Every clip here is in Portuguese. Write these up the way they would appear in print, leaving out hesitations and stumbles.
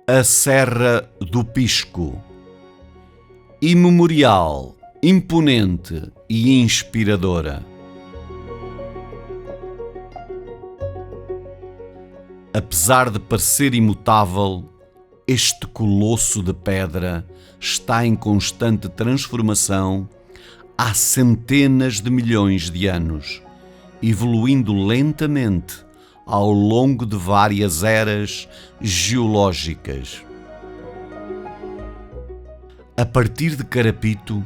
A Serra do Pisco. Imemorial, imponente e inspiradora. Apesar de parecer imutável, este colosso de pedra está em constante transformação há centenas de milhões de anos, evoluindo lentamente ao longo de várias eras geológicas. A partir de Carapito,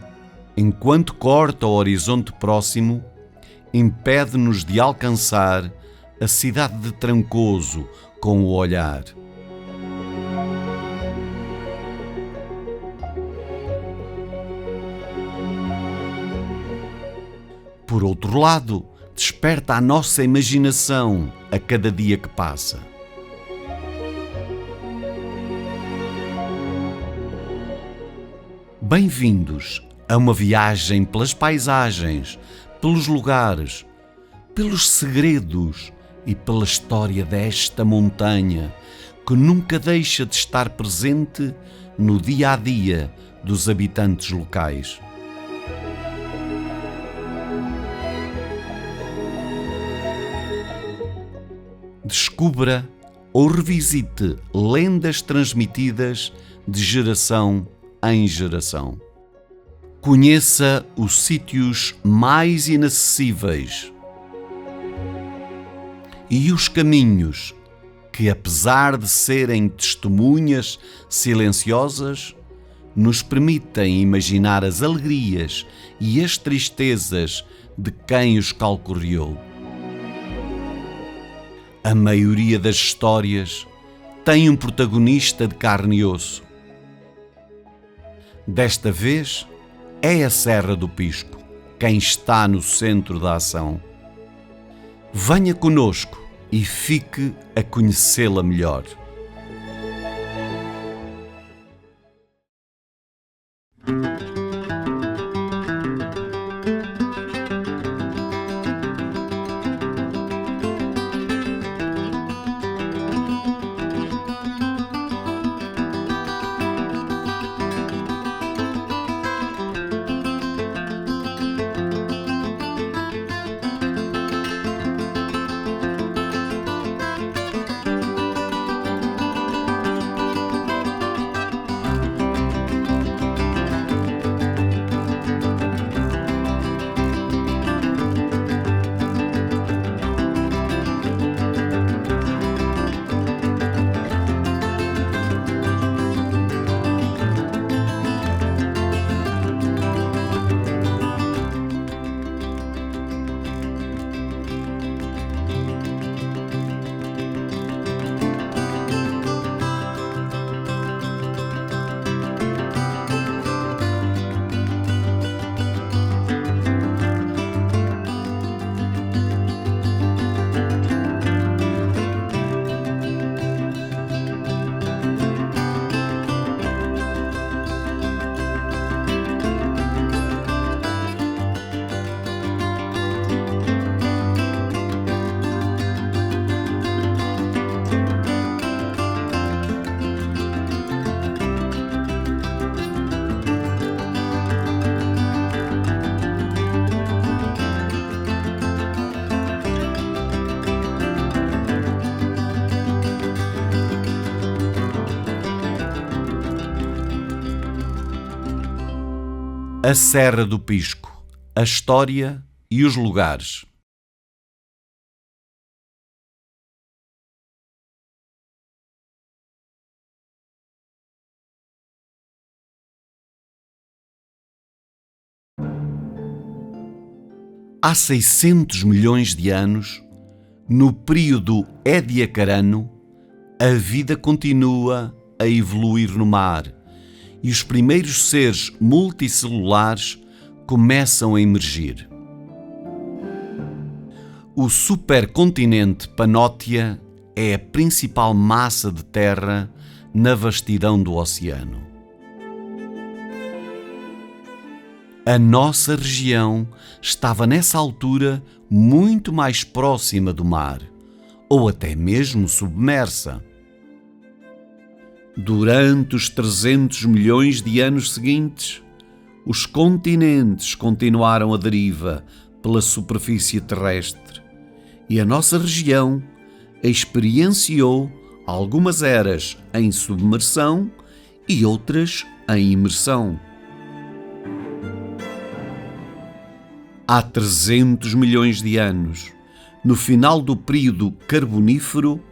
enquanto corta o horizonte próximo, impede-nos de alcançar a cidade de Trancoso com o olhar. Por outro lado, desperta a nossa imaginação a cada dia que passa. Bem-vindos a uma viagem pelas paisagens, pelos lugares, pelos segredos e pela história desta montanha que nunca deixa de estar presente no dia a dia dos habitantes locais. Descubra ou revisite lendas transmitidas de geração em geração. Conheça os sítios mais inacessíveis e os caminhos que, apesar de serem testemunhas silenciosas, nos permitem imaginar as alegrias e as tristezas de quem os calcorreou. A maioria das histórias tem um protagonista de carne e osso. Desta vez, é a Serra do Pisco quem está no centro da ação. Venha conosco e fique a conhecê-la melhor. A Serra do Pisco, a história e os lugares. Há 600 milhões de anos, no período Ediacarano, a vida continua a evoluir no mar e os primeiros seres multicelulares começam a emergir. O supercontinente Panótia é a principal massa de terra na vastidão do oceano. A nossa região estava nessa altura muito mais próxima do mar, ou até mesmo submersa. Durante os 300 milhões de anos seguintes, os continentes continuaram a deriva pela superfície terrestre e a nossa região experienciou algumas eras em submersão e outras em imersão. Há 300 milhões de anos, no final do período Carbonífero,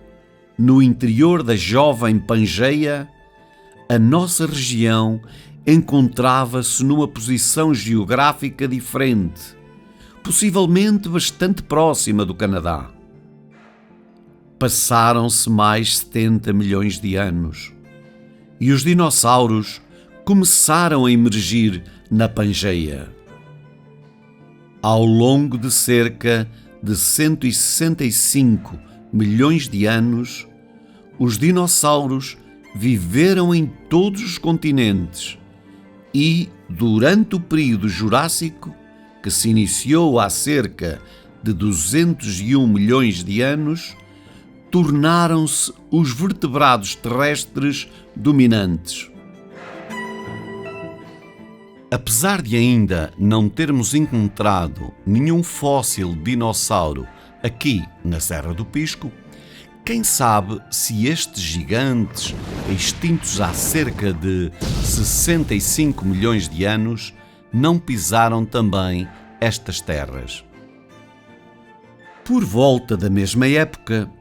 no interior da jovem Pangeia, a nossa região encontrava-se numa posição geográfica diferente, possivelmente bastante próxima do Canadá. Passaram-se mais 70 milhões de anos e os dinossauros começaram a emergir na Pangeia. Ao longo de cerca de 165 milhões de anos, os dinossauros viveram em todos os continentes e, durante o período Jurássico, que se iniciou há cerca de 201 milhões de anos, tornaram-se os vertebrados terrestres dominantes. Apesar de ainda não termos encontrado nenhum fóssil de dinossauro aqui na Serra do Pisco, quem sabe se estes gigantes, extintos há cerca de 65 milhões de anos, não pisaram também estas terras. Por volta da mesma época,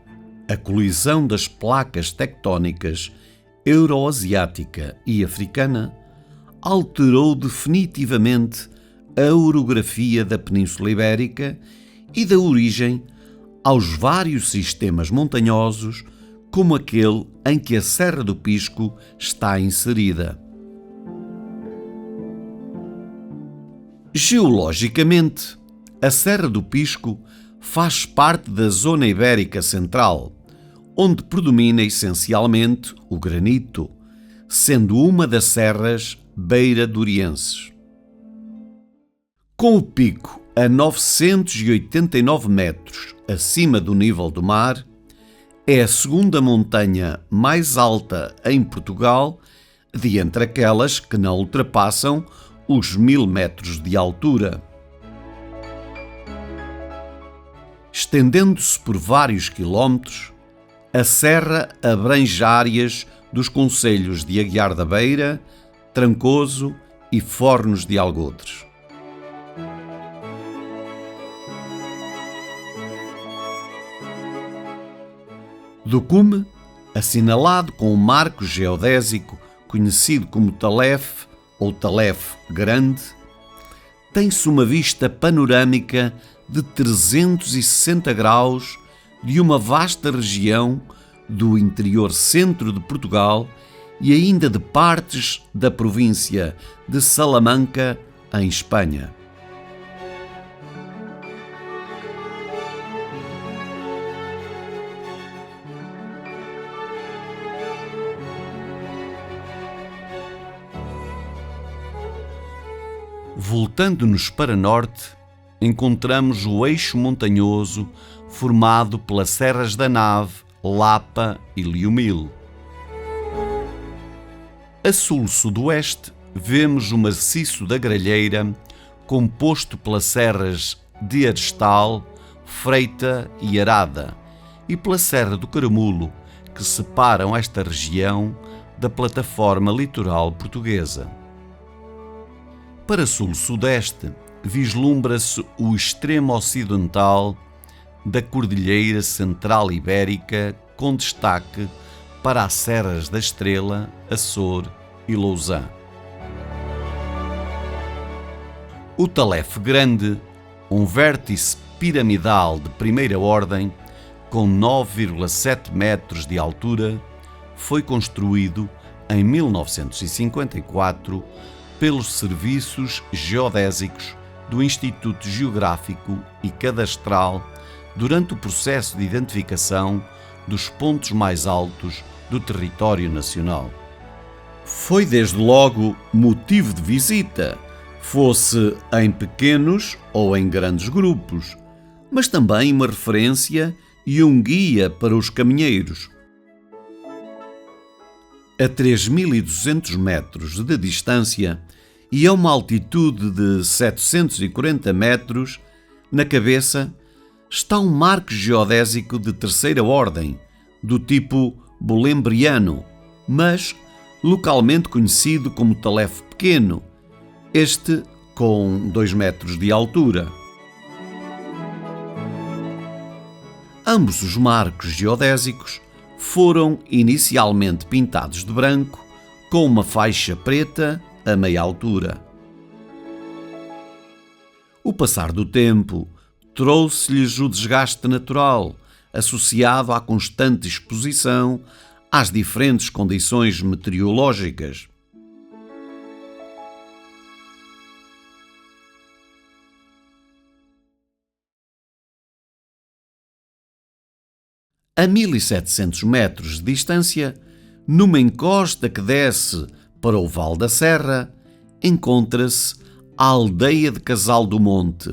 a colisão das placas tectónicas euroasiática e africana alterou definitivamente a orografia da Península Ibérica e deu origem aos vários sistemas montanhosos, como aquele em que a Serra do Pisco está inserida. Geologicamente, a Serra do Pisco faz parte da Zona Ibérica Central, onde predomina essencialmente o granito, sendo uma das serras beira-dorienses. Com o pico a 989 metros acima do nível do mar, é a segunda montanha mais alta em Portugal, de entre aquelas que não ultrapassam os 1000 metros de altura. Estendendo-se por vários quilómetros, a serra abrange áreas dos concelhos de Aguiar da Beira, Trancoso e Fornos de Algodres. Do cume, assinalado com um marco geodésico conhecido como Talef ou Talef Grande, tem-se uma vista panorâmica de 360 graus de uma vasta região do interior centro de Portugal e ainda de partes da província de Salamanca, em Espanha. Voltando-nos para norte, encontramos o eixo montanhoso formado pelas serras da Nave, Lapa e Liumil. A sul-sudoeste vemos o maciço da Gralheira, composto pelas serras de Arestal, Freita e Arada, e pela Serra do Caramulo, que separam esta região da plataforma litoral portuguesa. Para sul-sudeste, vislumbra-se o extremo ocidental da Cordilheira Central Ibérica, com destaque para as serras da Estrela, Açor e Lousã. O Talef Grande, um vértice piramidal de primeira ordem, com 9,7 metros de altura, foi construído em 1954 pelos Serviços Geodésicos do Instituto Geográfico e Cadastral durante o processo de identificação dos pontos mais altos do território nacional. Foi desde logo motivo de visita, fosse em pequenos ou em grandes grupos, mas também uma referência e um guia para os caminheiros. A 3.200 metros de distância e a uma altitude de 740 metros, na cabeça, está um marco geodésico de terceira ordem, do tipo bolembriano, mas localmente conhecido como Talefo Pequeno, este com 2 metros de altura. Ambos os marcos geodésicos foram inicialmente pintados de branco, com uma faixa preta a meia altura. O passar do tempo trouxe-lhes o desgaste natural, associado à constante exposição às diferentes condições meteorológicas. A 1.700 metros de distância, numa encosta que desce para o Vale da Serra, encontra-se a aldeia de Casal do Monte.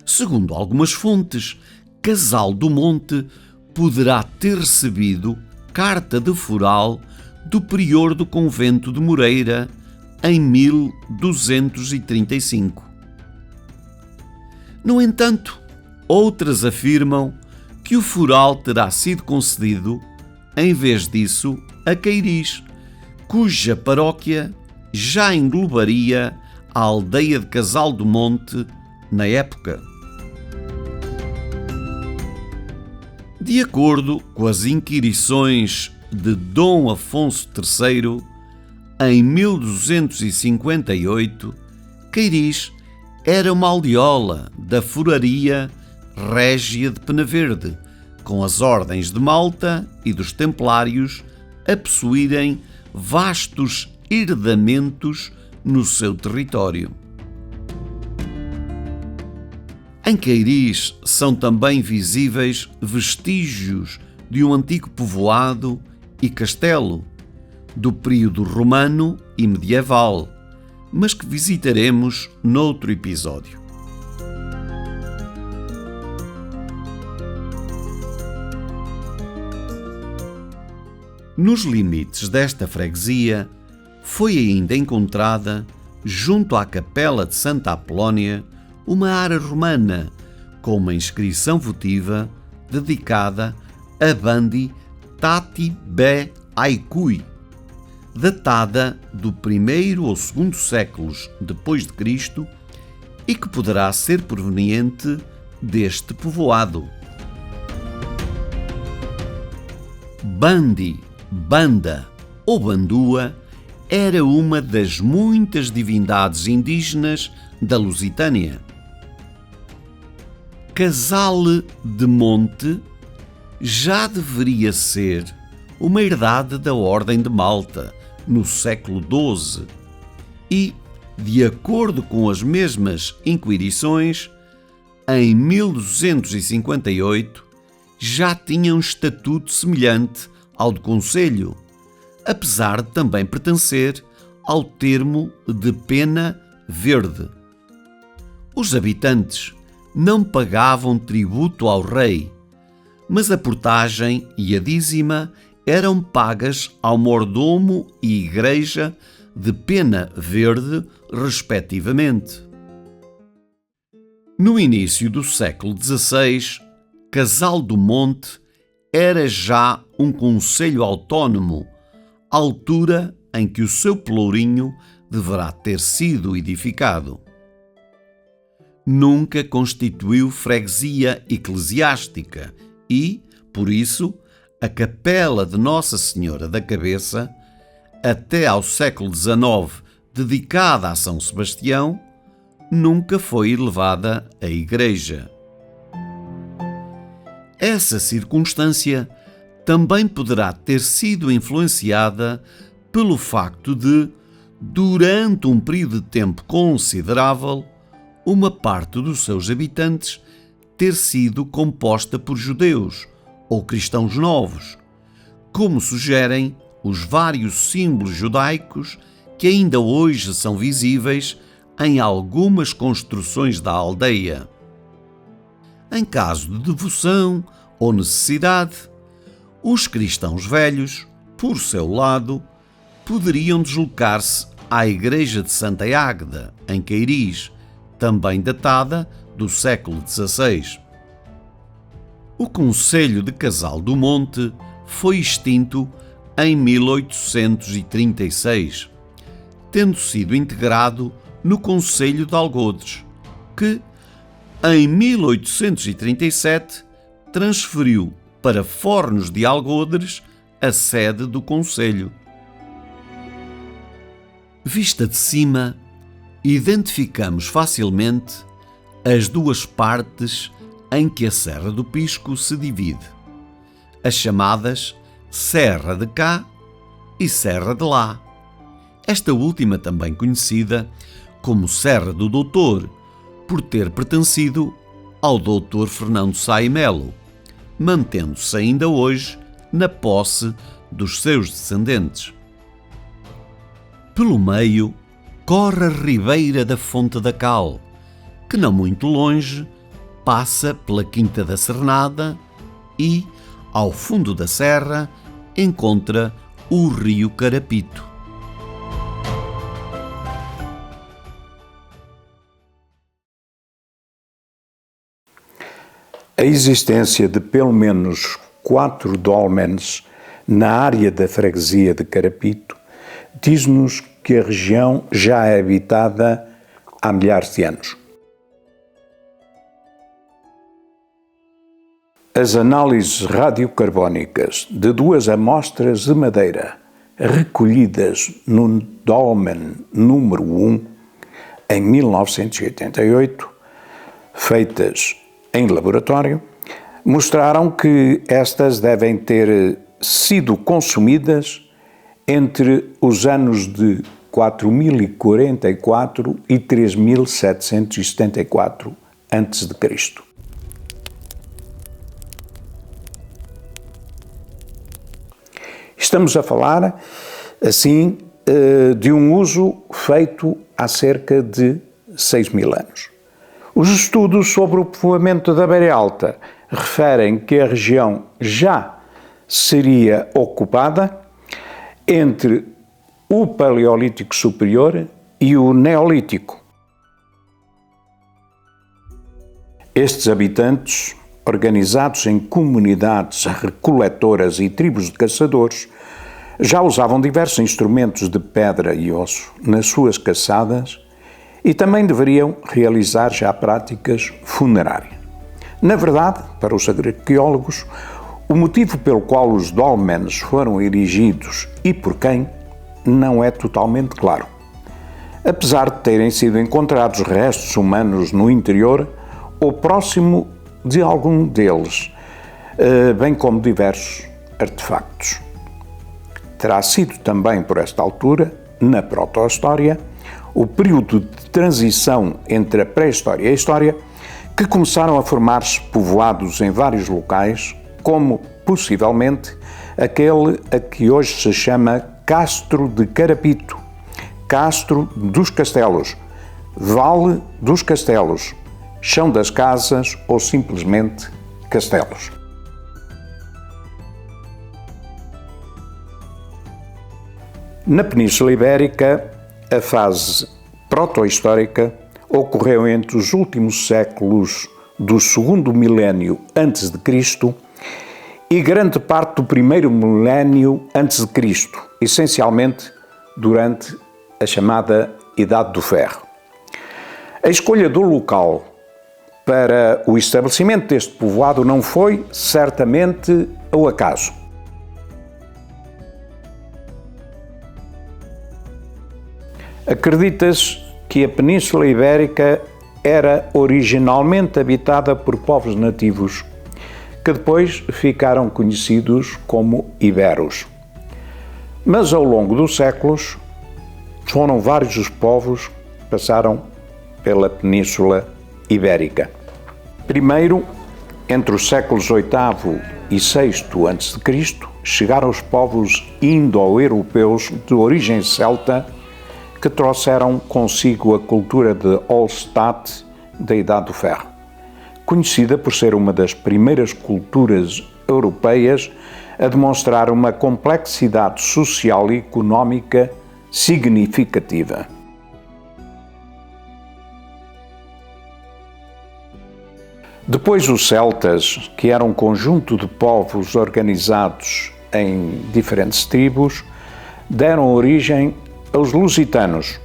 Segundo algumas fontes, Casal do Monte poderá ter recebido carta de foral do prior do convento de Moreira em 1235. No entanto, outras afirmam que o foral terá sido concedido, em vez disso, a Queiris, cuja paróquia já englobaria a aldeia de Casal do Monte na época. De acordo com as inquirições de Dom Afonso III, em 1258, Queiris era uma aldeola da Foraria Régia de Penaverde, com as ordens de Malta e dos Templários a possuírem vastos herdamentos no seu território. Em Queiris são também visíveis vestígios de um antigo povoado e castelo, do período romano e medieval, mas que visitaremos noutro episódio. Nos limites desta freguesia, foi ainda encontrada, junto à capela de Santa Apolónia, uma ara romana com uma inscrição votiva dedicada a Bandi Tati Be Aikui, datada do 1º ou 2º séculos depois de Cristo e que poderá ser proveniente deste povoado. Bandi, Banda ou Bandua era uma das muitas divindades indígenas da Lusitânia. Casal de Monte já deveria ser uma herdade da Ordem de Malta no século XII e, de acordo com as mesmas inquirições, em 1258 já tinha um estatuto semelhante ao de concelho, apesar de também pertencer ao termo de pena verde. Os habitantes não pagavam tributo ao rei, mas a portagem e a dízima eram pagas ao mordomo e igreja de pena verde, respectivamente. No início do século XVI, Casal do Monte era já um concelho autónomo, altura em que o seu pelourinho deverá ter sido edificado. Nunca constituiu freguesia eclesiástica e, por isso, a capela de Nossa Senhora da Cabeça, até ao século XIX dedicada a São Sebastião, nunca foi elevada à igreja. Essa circunstância também poderá ter sido influenciada pelo facto de, durante um período de tempo considerável, uma parte dos seus habitantes ter sido composta por judeus ou cristãos novos, como sugerem os vários símbolos judaicos que ainda hoje são visíveis em algumas construções da aldeia. Em caso de devoção ou necessidade, os cristãos velhos, por seu lado, poderiam deslocar-se à igreja de Santa Águeda, em Queiris, também datada do século XVI. O Conselho de Casal do Monte foi extinto em 1836, tendo sido integrado no Conselho de Algodes, que, em 1837, transferiu para Fornos de Algodres a sede do concelho. Vista de cima, identificamos facilmente as duas partes em que a Serra do Pisco se divide, as chamadas Serra de Cá e Serra de Lá, esta última também conhecida como Serra do Doutor, por ter pertencido ao Dr. Fernando Sá e Melo, mantendo-se ainda hoje na posse dos seus descendentes. Pelo meio, corre a ribeira da Fonte da Cal, que não muito longe passa pela Quinta da Cernada e, ao fundo da serra, encontra o rio Carapito. A existência de pelo menos 4 dólmenes na área da freguesia de Carapito diz-nos que a região já é habitada há milhares de anos. As análises radiocarbónicas de 2 amostras de madeira recolhidas no dólmen número 1 em 1988, feitas em laboratório, mostraram que estas devem ter sido consumidas entre os anos de 4044 e 3774 a.C. Estamos a falar, assim, de um uso feito há cerca de 6.000 anos. Os estudos sobre o povoamento da Beira Alta referem que a região já seria ocupada entre o Paleolítico Superior e o Neolítico. Estes habitantes, organizados em comunidades recoletoras e tribos de caçadores, já usavam diversos instrumentos de pedra e osso nas suas caçadas e também deveriam realizar já práticas funerárias. Na verdade, para os arqueólogos, o motivo pelo qual os dólmenes foram erigidos e por quem não é totalmente claro. Apesar de terem sido encontrados restos humanos no interior ou próximo de algum deles, bem como diversos artefactos. Terá sido também por esta altura, na proto-história, o período de transição entre a pré-história e a história, que começaram a formar-se povoados em vários locais, como, possivelmente, aquele a que hoje se chama Castro de Carapito, Castro dos Castelos, Vale dos Castelos, Chão das Casas ou simplesmente Castelos. Na Península Ibérica, a fase proto-histórica ocorreu entre os últimos séculos do segundo milénio antes de Cristo e grande parte do primeiro milénio antes de Cristo, essencialmente durante a chamada Idade do Ferro. A escolha do local para o estabelecimento deste povoado não foi certamente ao acaso. Acredita-se que a Península Ibérica era originalmente habitada por povos nativos, que depois ficaram conhecidos como iberos. Mas ao longo dos séculos, foram vários os povos que passaram pela Península Ibérica. Primeiro, entre os séculos VIII e VI a.C., chegaram os povos indo-europeus de origem celta que trouxeram consigo a cultura de Hallstatt da Idade do Ferro, conhecida por ser uma das primeiras culturas europeias a demonstrar uma complexidade social e económica significativa. Depois os celtas, que eram um conjunto de povos organizados em diferentes tribos, deram origem aos lusitanos,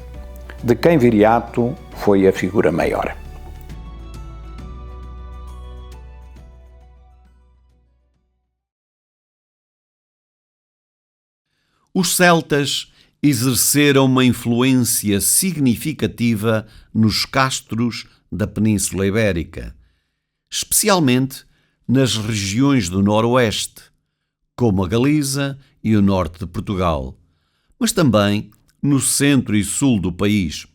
de quem Viriato foi a figura maior. Os celtas exerceram uma influência significativa nos castros da Península Ibérica, especialmente nas regiões do Noroeste, como a Galiza e o norte de Portugal, mas também no centro e sul do país.